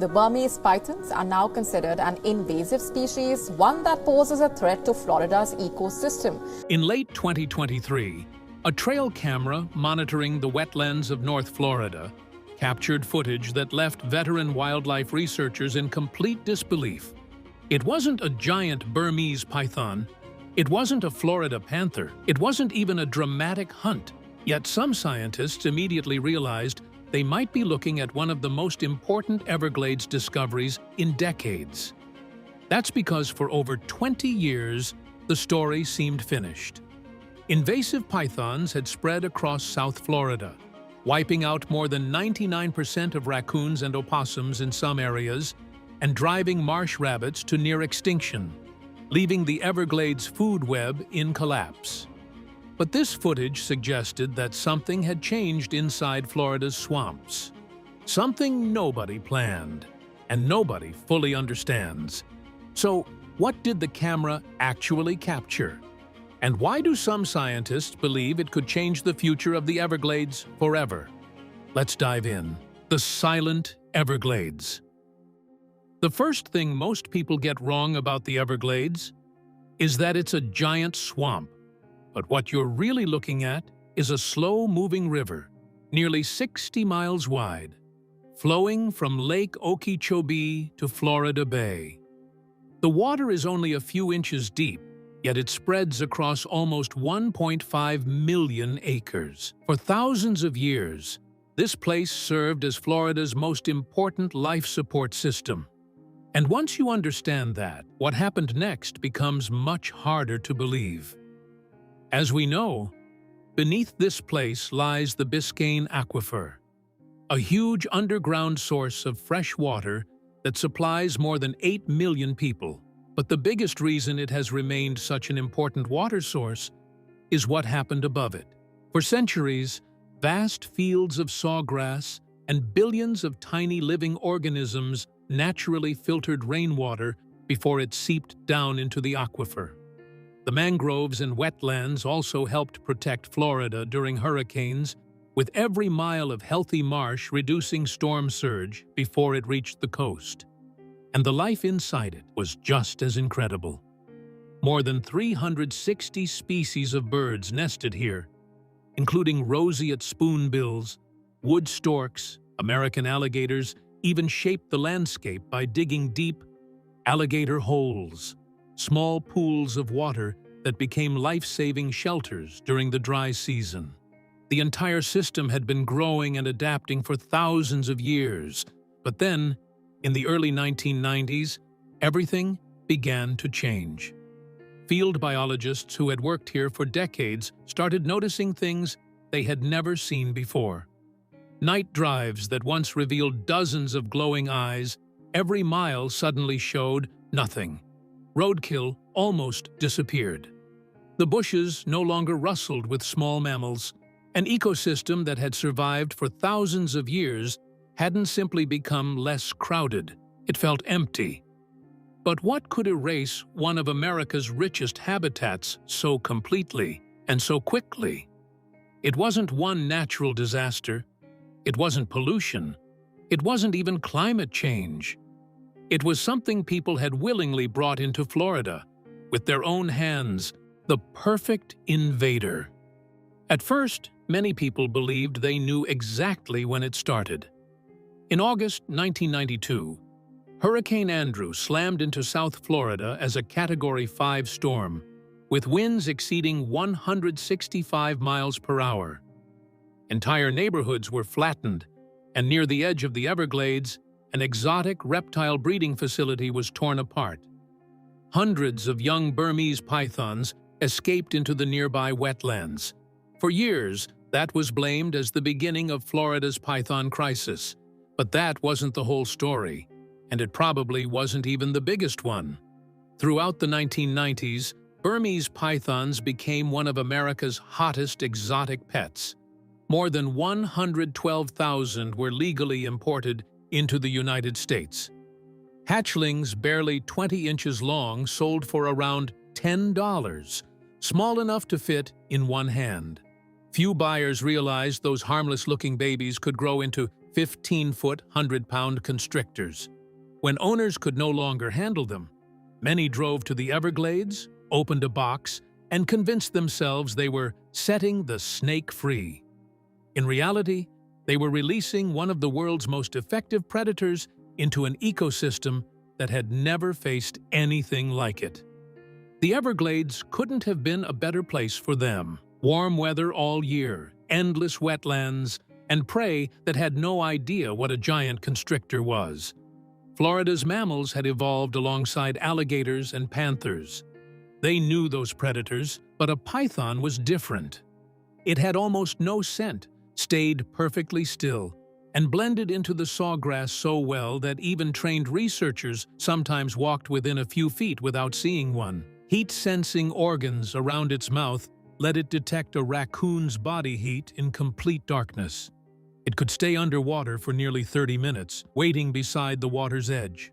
The Burmese pythons are now considered an invasive species, one that poses a threat to Florida's ecosystem. In late 2023, a trail camera monitoring the wetlands of North Florida captured footage that left veteran wildlife researchers in complete disbelief. It wasn't a giant Burmese python. It wasn't a Florida panther. It wasn't even a dramatic hunt. Yet some scientists immediately realized they might be looking at one of the most important Everglades discoveries in decades. That's because for over 20 years, the story seemed finished. Invasive pythons had spread across South Florida, wiping out more than 99% of raccoons and opossums in some areas, and driving marsh rabbits to near extinction, leaving the Everglades food web in collapse. But this footage suggested that something had changed inside Florida's swamps. Something nobody planned, and nobody fully understands. So, what did the camera actually capture? And why do some scientists believe it could change the future of the Everglades forever? Let's dive in. The silent Everglades. The first thing most people get wrong about the Everglades is that it's a giant swamp. But what you're really looking at is a slow-moving river, nearly 60 miles wide, flowing from Lake Okeechobee to Florida Bay. The water is only a few inches deep, yet it spreads across almost 1.5 million acres. For thousands of years, this place served as Florida's most important life support system. And once you understand that, what happened next becomes much harder to believe. As we know, beneath this place lies the Biscayne Aquifer, a huge underground source of fresh water that supplies more than 8 million people. But the biggest reason it has remained such an important water source is what happened above it. For centuries, vast fields of sawgrass and billions of tiny living organisms naturally filtered rainwater before it seeped down into the aquifer. The mangroves and wetlands also helped protect Florida during hurricanes, with every mile of healthy marsh reducing storm surge before it reached the coast. And the life inside it was just as incredible. More than 360 species of birds nested here, including roseate spoonbills, wood storks, American alligators even shaped the landscape by digging deep alligator holes, small pools of water that became life-saving shelters during the dry season. The entire system had been growing and adapting for thousands of years, but then, in the early 1990s, everything began to change. Field biologists who had worked here for decades started noticing things they had never seen before. Night drives that once revealed dozens of glowing eyes, every mile suddenly showed nothing. Roadkill almost disappeared. The bushes no longer rustled with small mammals. An ecosystem that had survived for thousands of years hadn't simply become less crowded. It felt empty. But what could erase one of America's richest habitats so completely and so quickly? It wasn't one natural disaster. It wasn't pollution. It wasn't even climate change. It was something people had willingly brought into Florida, with their own hands, the perfect invader. At first, many people believed they knew exactly when it started. In August 1992, Hurricane Andrew slammed into South Florida as a Category 5 storm, with winds exceeding 165 miles per hour. Entire neighborhoods were flattened, and near the edge of the Everglades, an exotic reptile breeding facility was torn apart. Hundreds of young Burmese pythons escaped into the nearby wetlands. For years, that was blamed as the beginning of Florida's python crisis. But that wasn't the whole story, and it probably wasn't even the biggest one. Throughout the 1990s, Burmese pythons became one of America's hottest exotic pets. More than 112,000 were legally imported into the United States. Hatchlings barely 20 inches long sold for around $10, small enough to fit in one hand. Few buyers realized those harmless-looking babies could grow into 15-foot, 100-pound constrictors. When owners could no longer handle them, many drove to the Everglades, opened a box, and convinced themselves they were setting the snake free. In reality, they were releasing one of the world's most effective predators into an ecosystem that had never faced anything like it. The Everglades couldn't have been a better place for them. Warm weather all year, endless wetlands, and prey that had no idea what a giant constrictor was. Florida's mammals had evolved alongside alligators and panthers. They knew those predators, but a python was different. It had almost no scent, stayed perfectly still, and blended into the sawgrass so well that even trained researchers sometimes walked within a few feet without seeing one. Heat-sensing organs around its mouth let it detect a raccoon's body heat in complete darkness. It could stay underwater for nearly 30 minutes, waiting beside the water's edge.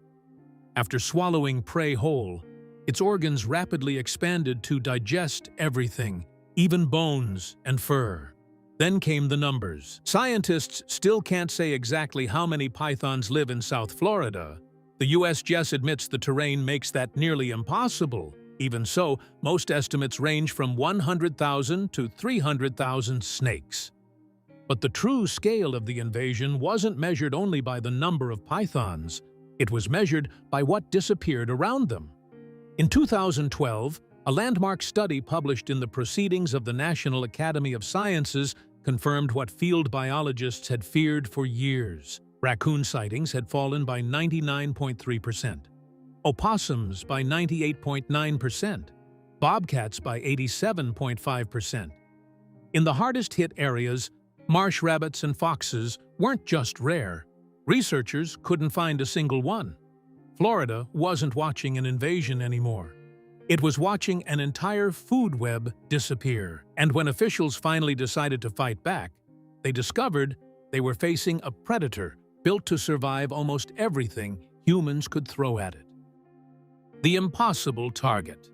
After swallowing prey whole, its organs rapidly expanded to digest everything, even bones and fur. Then came the numbers. Scientists still can't say exactly how many pythons live in South Florida. The USGS admits the terrain makes that nearly impossible. Even so, most estimates range from 100,000 to 300,000 snakes. But the true scale of the invasion wasn't measured only by the number of pythons. It was measured by what disappeared around them. In 2012, a landmark study published in the Proceedings of the National Academy of Sciences confirmed what field biologists had feared for years. Raccoon sightings had fallen by 99.3%, opossums by 98.9%, bobcats by 87.5%. In the hardest-hit areas, marsh rabbits and foxes weren't just rare. Researchers couldn't find a single one. Florida wasn't watching an invasion anymore. It was watching an entire food web disappear. And when officials finally decided to fight back, they discovered they were facing a predator built to survive almost everything humans could throw at it. The impossible target.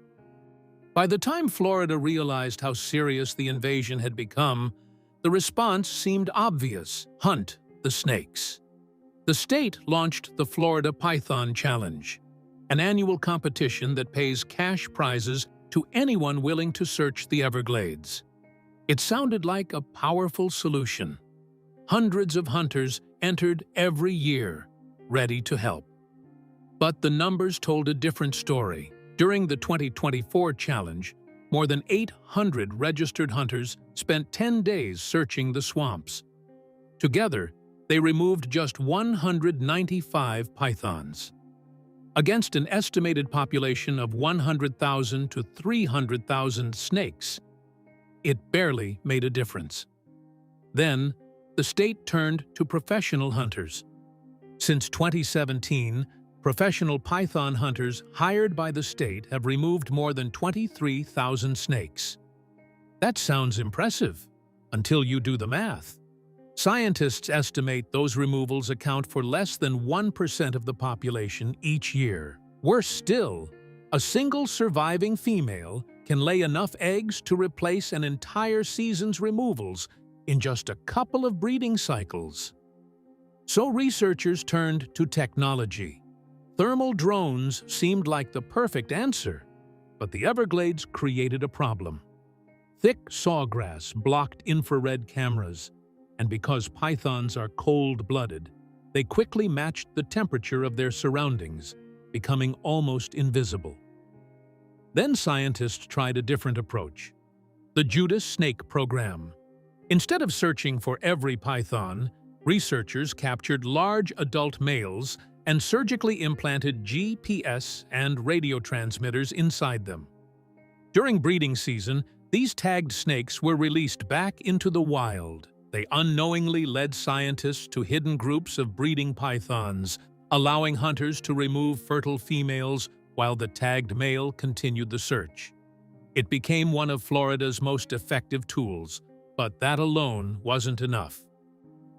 By the time Florida realized how serious the invasion had become, the response seemed obvious: hunt the snakes. The state launched the Florida Python Challenge, an annual competition that pays cash prizes to anyone willing to search the Everglades. It sounded like a powerful solution. Hundreds of hunters entered every year, ready to help. But the numbers told a different story. During the 2024 challenge, more than 800 registered hunters spent 10 days searching the swamps. Together, they removed just 195 pythons. Against an estimated population of 100,000 to 300,000 snakes, it barely made a difference. Then, the state turned to professional hunters. Since 2017, professional python hunters hired by the state have removed more than 23,000 snakes. That sounds impressive, until you do the math. Scientists estimate those removals account for less than 1% of the population each year. Worse still, a single surviving female can lay enough eggs to replace an entire season's removals in just a couple of breeding cycles. So researchers turned to technology. Thermal drones seemed like the perfect answer, but the Everglades created a problem. Thick sawgrass blocked infrared cameras, and because pythons are cold-blooded, they quickly matched the temperature of their surroundings, becoming almost invisible. Then scientists tried a different approach: the Judas Snake Program. Instead of searching for every python, researchers captured large adult males and surgically implanted GPS and radio transmitters inside them. During breeding season, these tagged snakes were released back into the wild. They unknowingly led scientists to hidden groups of breeding pythons, allowing hunters to remove fertile females while the tagged male continued the search. It became one of Florida's most effective tools, but that alone wasn't enough.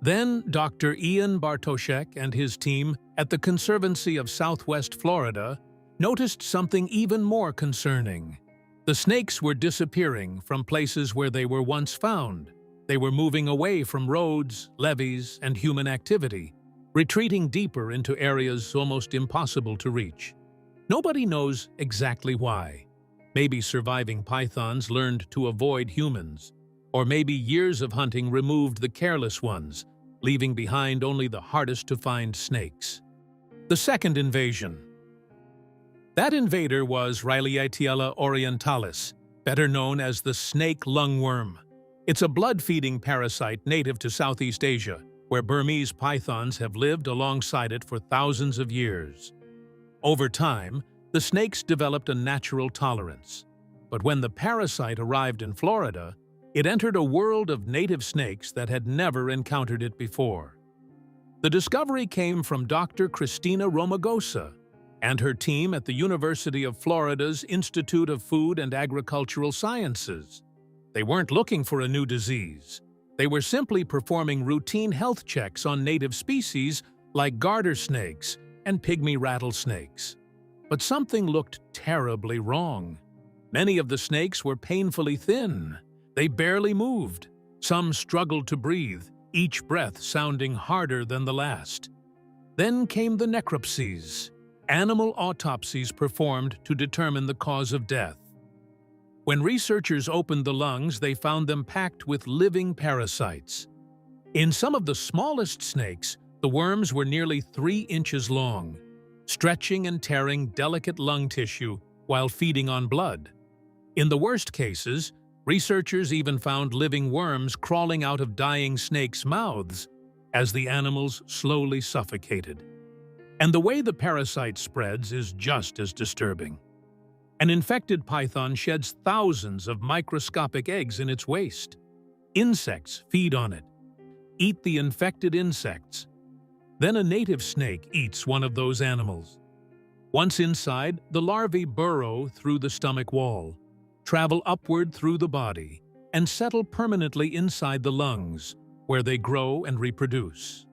Then Dr. Ian Bartoshek and his team at the Conservancy of Southwest Florida noticed something even more concerning. The snakes were disappearing from places where they were once found. They were moving away from roads, levees, and human activity, retreating deeper into areas almost impossible to reach. Nobody knows exactly why. Maybe surviving pythons learned to avoid humans, or maybe years of hunting removed the careless ones, leaving behind only the hardest-to-find snakes. The second invasion. That invader was Raccoons orientalis, better known as the snake lungworm. It's a blood-feeding parasite native to Southeast Asia, where Burmese pythons have lived alongside it for thousands of years. Over time, the snakes developed a natural tolerance. But when the parasite arrived in Florida, it entered a world of native snakes that had never encountered it before. The discovery came from Dr. Cristina Romagosa and her team at the University of Florida's Institute of Food and Agricultural Sciences. They weren't looking for a new disease. They were simply performing routine health checks on native species like garter snakes and pygmy rattlesnakes. But something looked terribly wrong. Many of the snakes were painfully thin. They barely moved. Some struggled to breathe, each breath sounding harder than the last. Then came the necropsies, animal autopsies performed to determine the cause of death. When researchers opened the lungs, they found them packed with living parasites. In some of the smallest snakes, the worms were nearly 3 inches long, stretching and tearing delicate lung tissue while feeding on blood. In the worst cases, researchers even found living worms crawling out of dying snakes' mouths as the animals slowly suffocated. And the way the parasite spreads is just as disturbing. An infected python sheds thousands of microscopic eggs in its waste. Insects feed on it, eat the infected insects. Then a native snake eats one of those animals. Once inside, the larvae burrow through the stomach wall, travel upward through the body, and settle permanently inside the lungs, where they grow and reproduce.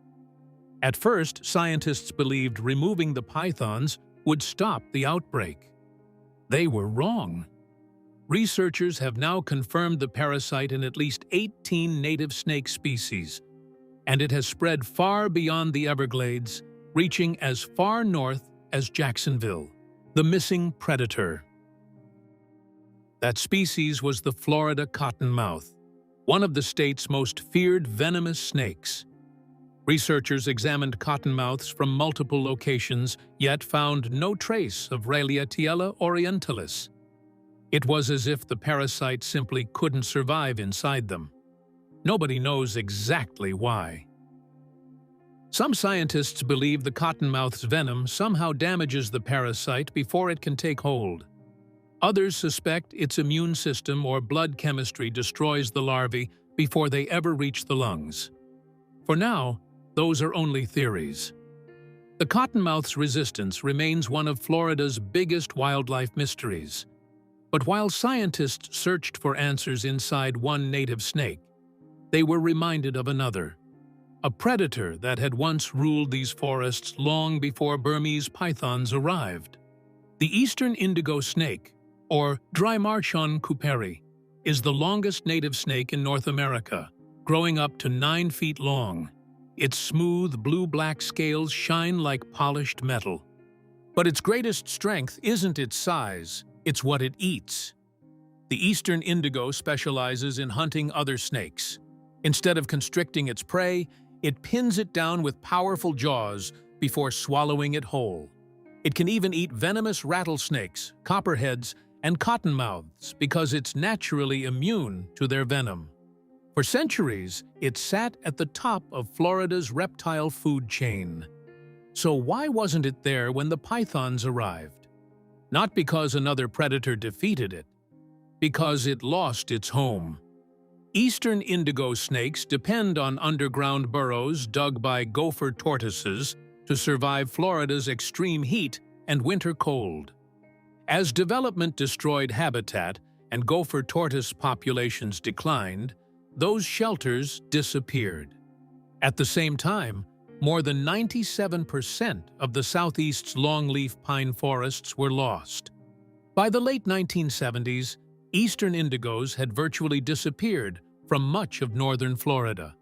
At first, scientists believed removing the pythons would stop the outbreak. They were wrong. Researchers have now confirmed the parasite in at least 18 native snake species, and it has spread far beyond the Everglades, reaching as far north as Jacksonville. The missing predator. That species was the Florida cottonmouth, one of the state's most feared venomous snakes. Researchers examined cottonmouths from multiple locations, yet found no trace of Raccoons orientalis. It was as if the parasite simply couldn't survive inside them. Nobody knows exactly why. Some scientists believe the cottonmouth's venom somehow damages the parasite before it can take hold. Others suspect its immune system or blood chemistry destroys the larvae before they ever reach the lungs. For now, those are only theories. The cottonmouth's resistance remains one of Florida's biggest wildlife mysteries. But while scientists searched for answers inside one native snake, they were reminded of another, a predator that had once ruled these forests long before Burmese pythons arrived. The eastern indigo snake, or Drymarchon cooperi, is the longest native snake in North America, growing up to 9 feet long. Its smooth blue-black scales shine like polished metal. But its greatest strength isn't its size, it's what it eats. The eastern indigo specializes in hunting other snakes. Instead of constricting its prey, it pins it down with powerful jaws before swallowing it whole. It can even eat venomous rattlesnakes, copperheads, and cottonmouths because it's naturally immune to their venom. For centuries, it sat at the top of Florida's reptile food chain. So why wasn't it there when the pythons arrived? Not because another predator defeated it, because it lost its home. Eastern indigo snakes depend on underground burrows dug by gopher tortoises to survive Florida's extreme heat and winter cold. As development destroyed habitat and gopher tortoise populations declined, those shelters disappeared. At the same time, more than 97% of the Southeast's longleaf pine forests were lost. By the late 1970s, eastern indigos had virtually disappeared from much of northern Florida.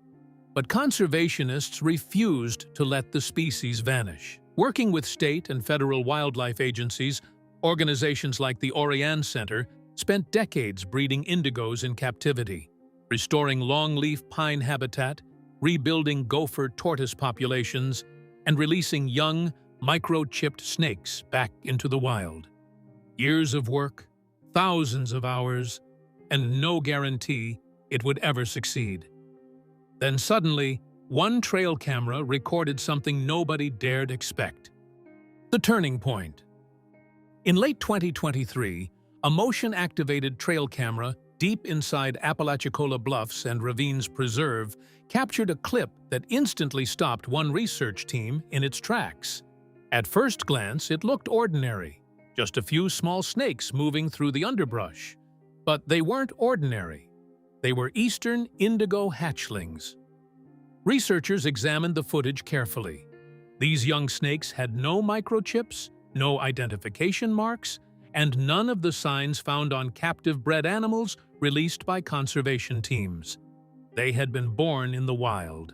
But conservationists refused to let the species vanish. Working with state and federal wildlife agencies, organizations like the Orion Center spent decades breeding indigos in captivity, restoring longleaf pine habitat, rebuilding gopher tortoise populations, and releasing young, microchipped snakes back into the wild. Years of work, thousands of hours, and no guarantee it would ever succeed. Then suddenly, one trail camera recorded something nobody dared expect. The turning point. In late 2023, a motion-activated trail camera deep inside Apalachicola Bluffs and Ravines Preserve captured a clip that instantly stopped one research team in its tracks. At first glance, it looked ordinary, just a few small snakes moving through the underbrush. But they weren't ordinary. They were eastern indigo hatchlings. Researchers examined the footage carefully. These young snakes had no microchips, no identification marks, and none of the signs found on captive bred animals released by conservation teams. They had been born in the wild.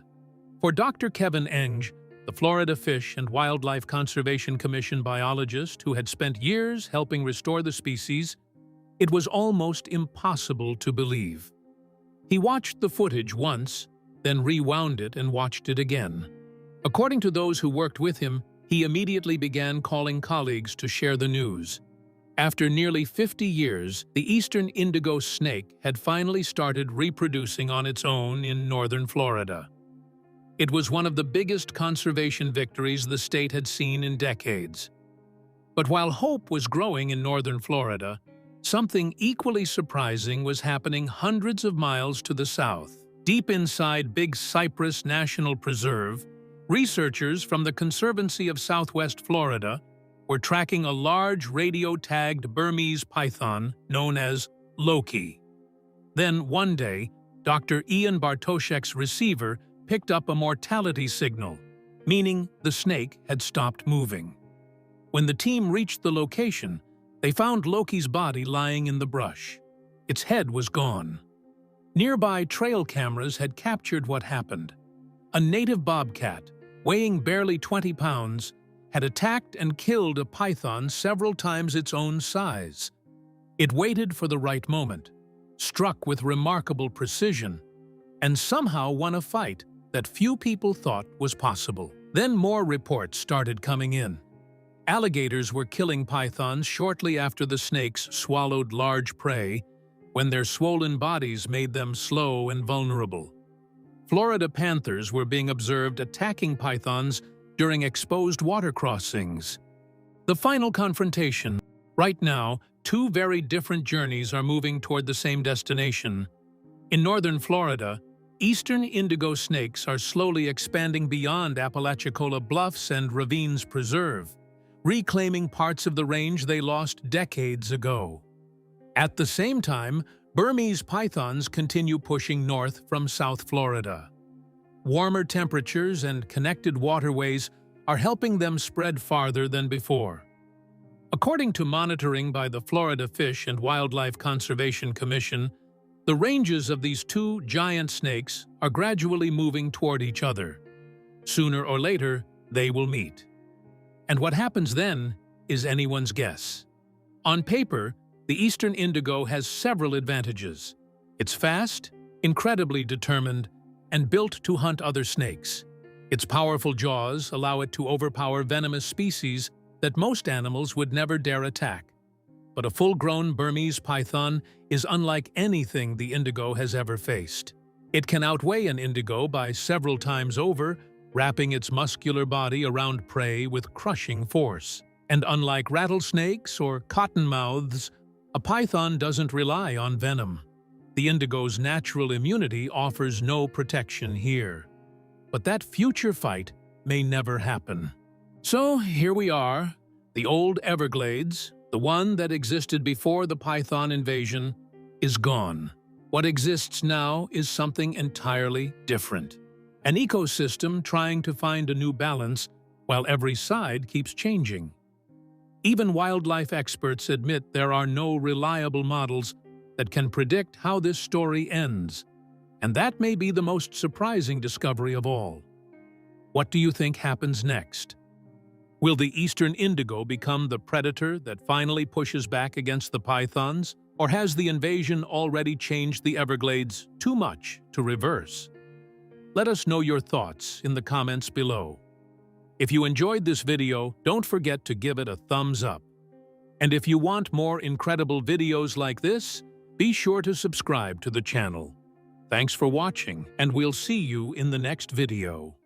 For Dr. Kevin Enge, the Florida Fish and Wildlife Conservation Commission biologist who had spent years helping restore the species, it was almost impossible to believe. He watched the footage once, then rewound it and watched it again. According to those who worked with him, he immediately began calling colleagues to share the news. After nearly 50 years, the eastern indigo snake had finally started reproducing on its own in northern Florida. It was one of the biggest conservation victories the state had seen in decades. But while hope was growing in northern Florida, something equally surprising was happening hundreds of miles to the south. Deep inside Big Cypress National Preserve, researchers from the Conservancy of Southwest Florida were tracking a large radio-tagged Burmese python known as Loki. Then, one day, Dr. Ian Bartoszek's receiver picked up a mortality signal, meaning the snake had stopped moving. When the team reached the location, they found Loki's body lying in the brush. Its head was gone. Nearby trail cameras had captured what happened. A native bobcat, weighing barely 20 pounds, had attacked and killed a python several times its own size. It waited for the right moment, struck with remarkable precision, and somehow won a fight that few people thought was possible. Then more reports started coming in. Alligators were killing pythons shortly after the snakes swallowed large prey, when their swollen bodies made them slow and vulnerable. Florida panthers were being observed attacking pythons during exposed water crossings. The final confrontation. Right now, two very different journeys are moving toward the same destination. In northern Florida, eastern indigo snakes are slowly expanding beyond Apalachicola Bluffs and Ravines Preserve, reclaiming parts of the range they lost decades ago. At the same time, Burmese pythons continue pushing north from South Florida. Warmer temperatures and connected waterways are helping them spread farther than before. According to monitoring by the Florida Fish and Wildlife Conservation Commission, the ranges of these two giant snakes are gradually moving toward each other. Sooner or later, they will meet. And what happens then is anyone's guess. On paper, the eastern indigo has several advantages. It's fast, incredibly determined, and built to hunt other snakes. Its powerful jaws allow it to overpower venomous species that most animals would never dare attack. But a full-grown Burmese python is unlike anything the indigo has ever faced. It can outweigh an indigo by several times over, wrapping its muscular body around prey with crushing force. And unlike rattlesnakes or cottonmouths, a python doesn't rely on venom. The indigo's natural immunity offers no protection here. But that future fight may never happen. So here we are, the old Everglades, the one that existed before the python invasion, is gone. What exists now is something entirely different. An ecosystem trying to find a new balance while every side keeps changing. Even wildlife experts admit there are no reliable models that can predict how this story ends. And that may be the most surprising discovery of all. What do you think happens next? Will the eastern indigo become the predator that finally pushes back against the pythons? Or has the invasion already changed the Everglades too much to reverse? Let us know your thoughts in the comments below. If you enjoyed this video, don't forget to give it a thumbs up. And if you want more incredible videos like this, be sure to subscribe to the channel. Thanks for watching, and we'll see you in the next video.